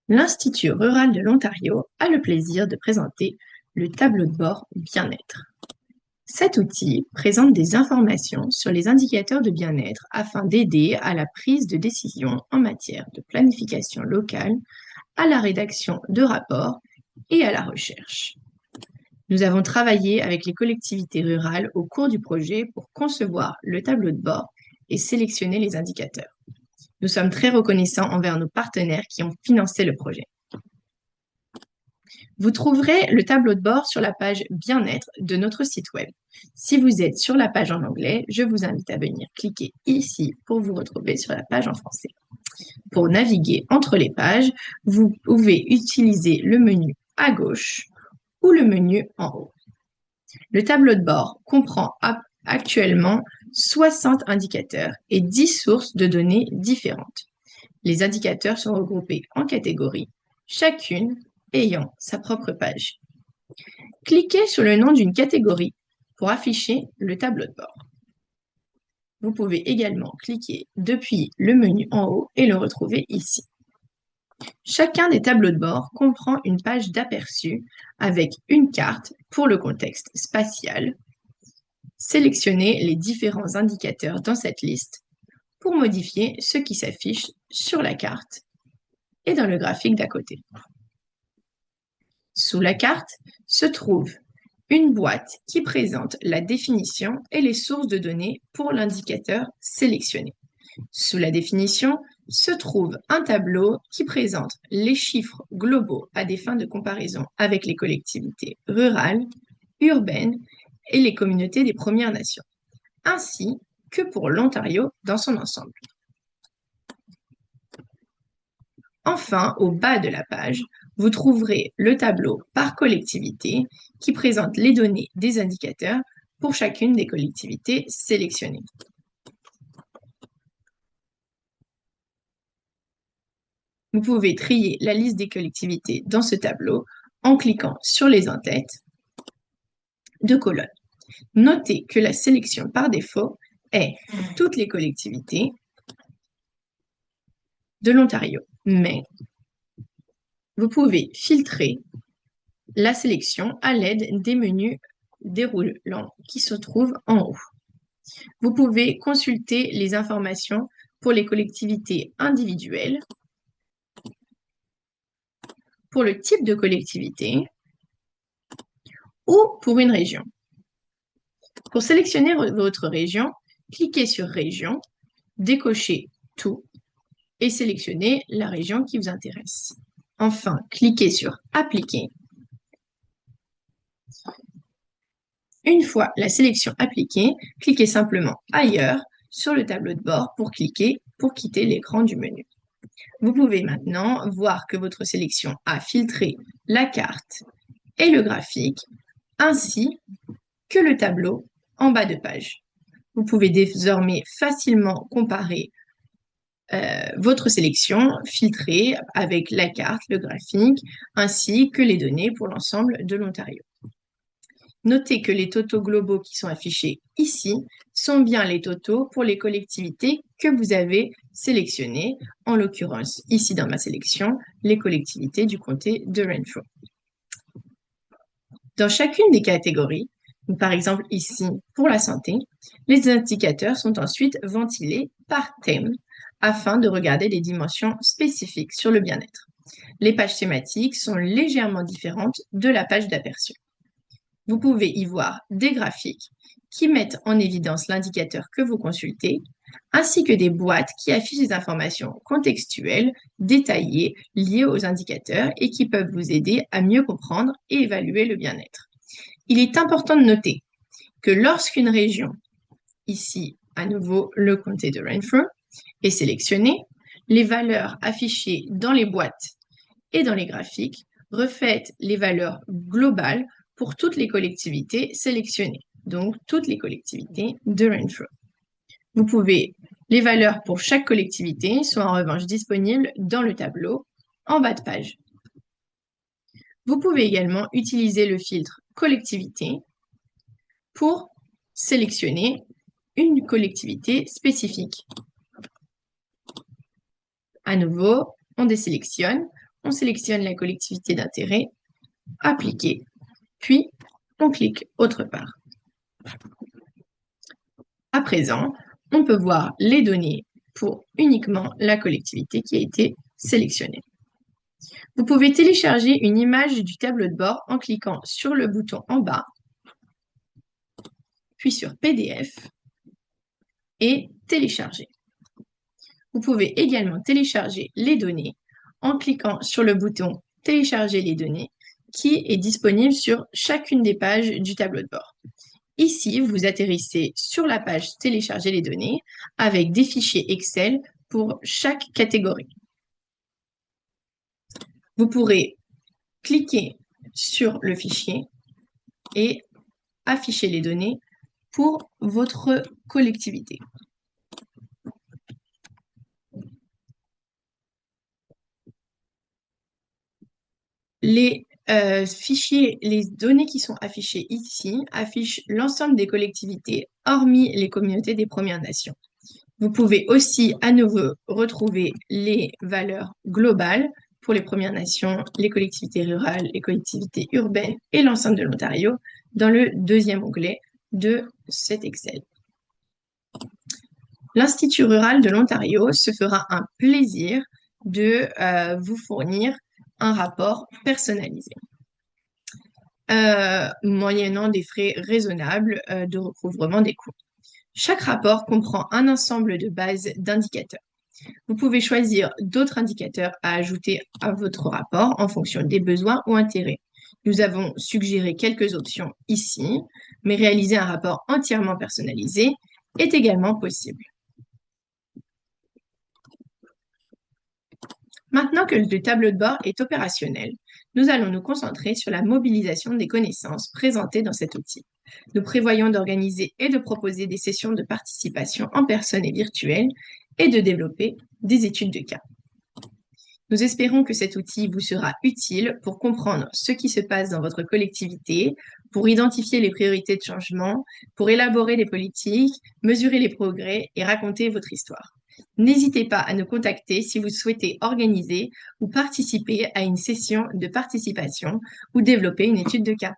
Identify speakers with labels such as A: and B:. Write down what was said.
A: L'Institut rural de l'Ontario a le plaisir de présenter le tableau de bord bien-être. Cet outil présente des informations sur les indicateurs de bien-être afin d'aider à la prise de décision en matière de planification locale, à la rédaction de rapports et à la recherche. Nous avons travaillé avec les collectivités rurales au cours du projet pour concevoir le tableau de bord et sélectionner les indicateurs. Nous sommes très reconnaissants envers nos partenaires qui ont financé le projet. Vous trouverez le tableau de bord sur la page Bien-être de notre site web. Si vous êtes sur la page en anglais, je vous invite à venir cliquer ici pour vous retrouver sur la page en français. Pour naviguer entre les pages, vous pouvez utiliser le menu à gauche ou le menu en haut. Le tableau de bord comprend actuellement 60 indicateurs et 10 sources de données différentes. Les indicateurs sont regroupés en catégories, chacune ayant sa propre page. Cliquez sur le nom d'une catégorie pour afficher le tableau de bord. Vous pouvez également cliquer depuis le menu en haut et le retrouver ici. Chacun des tableaux de bord comprend une page d'aperçu avec une carte pour le contexte spatial. Sélectionnez les différents indicateurs dans cette liste pour modifier ce qui s'affiche sur la carte et dans le graphique d'à côté. Sous la carte se trouve une boîte qui présente la définition et les sources de données pour l'indicateur sélectionné. Sous la définition se trouve un tableau qui présente les chiffres globaux à des fins de comparaison avec les collectivités rurales, urbaines et les communautés des Premières Nations, ainsi que pour l'Ontario dans son ensemble. Enfin, au bas de la page, vous trouverez le tableau par collectivité qui présente les données des indicateurs pour chacune des collectivités sélectionnées. Vous pouvez trier la liste des collectivités dans ce tableau en cliquant sur les en-têtes de colonnes. Notez que la sélection par défaut est toutes les collectivités de l'Ontario, mais vous pouvez filtrer la sélection à l'aide des menus déroulants qui se trouvent en haut. Vous pouvez consulter les informations pour les collectivités individuelles, pour le type de collectivité ou pour une région. Pour sélectionner votre région, cliquez sur Région, décochez Tout et sélectionnez la région qui vous intéresse. Enfin, cliquez sur Appliquer. Une fois la sélection appliquée, cliquez simplement Ailleurs sur le tableau de bord pour quitter l'écran du menu. Vous pouvez maintenant voir que votre sélection a filtré la carte et le graphique, ainsi que le tableau en bas de page. Vous pouvez désormais facilement comparer votre sélection filtrée avec la carte, le graphique, ainsi que les données pour l'ensemble de l'Ontario. Notez que les totaux globaux qui sont affichés ici sont bien les totaux pour les collectivités que vous avez sélectionnées, en l'occurrence ici dans ma sélection, les collectivités du comté de Renfrew. Dans chacune des catégories, par exemple ici pour la santé, les indicateurs sont ensuite ventilés par thème afin de regarder des dimensions spécifiques sur le bien-être. Les pages thématiques sont légèrement différentes de la page d'aperçu. Vous pouvez y voir des graphiques qui mettent en évidence l'indicateur que vous consultez, ainsi que des boîtes qui affichent des informations contextuelles, détaillées, liées aux indicateurs et qui peuvent vous aider à mieux comprendre et évaluer le bien-être. Il est important de noter que lorsqu'une région, ici à nouveau le comté de Renfrew, est sélectionnée, les valeurs affichées dans les boîtes et dans les graphiques reflètent les valeurs globales pour toutes les collectivités sélectionnées, donc toutes les collectivités de Renfrew. Les valeurs pour chaque collectivité sont en revanche disponibles dans le tableau en bas de page. Vous pouvez également utiliser le filtre collectivité pour sélectionner une collectivité spécifique. À nouveau, on désélectionne on sélectionne la collectivité d'intérêt, appliquer, puis on clique autre part. À présent, on peut voir les données pour uniquement la collectivité qui a été sélectionnée. Vous pouvez télécharger une image du tableau de bord en cliquant sur le bouton en bas, puis sur PDF et télécharger. Vous pouvez également télécharger les données en cliquant sur le bouton télécharger les données qui est disponible sur chacune des pages du tableau de bord. Ici, vous atterrissez sur la page télécharger les données avec des fichiers Excel pour chaque catégorie. Vous pourrez cliquer sur le fichier et afficher les données pour votre collectivité. Les fichiers, les données qui sont affichées ici affichent l'ensemble des collectivités, hormis les communautés des Premières Nations. Vous pouvez aussi à nouveau retrouver les valeurs globales pour les Premières Nations, les collectivités rurales, les collectivités urbaines et l'ensemble de l'Ontario dans le deuxième onglet de cet Excel. L'Institut rural de l'Ontario se fera un plaisir de vous fournir un rapport personnalisé, moyennant des frais raisonnables de recouvrement des coûts. Chaque rapport comprend un ensemble de bases d'indicateurs. Vous pouvez choisir d'autres indicateurs à ajouter à votre rapport en fonction des besoins ou intérêts. Nous avons suggéré quelques options ici, mais réaliser un rapport entièrement personnalisé est également possible. Maintenant que le tableau de bord est opérationnel, nous allons nous concentrer sur la mobilisation des connaissances présentées dans cet outil. Nous prévoyons d'organiser et de proposer des sessions de participation en personne et virtuelle et de développer des études de cas. Nous espérons que cet outil vous sera utile pour comprendre ce qui se passe dans votre collectivité, pour identifier les priorités de changement, pour élaborer des politiques, mesurer les progrès et raconter votre histoire. N'hésitez pas à nous contacter si vous souhaitez organiser ou participer à une session de participation ou développer une étude de cas.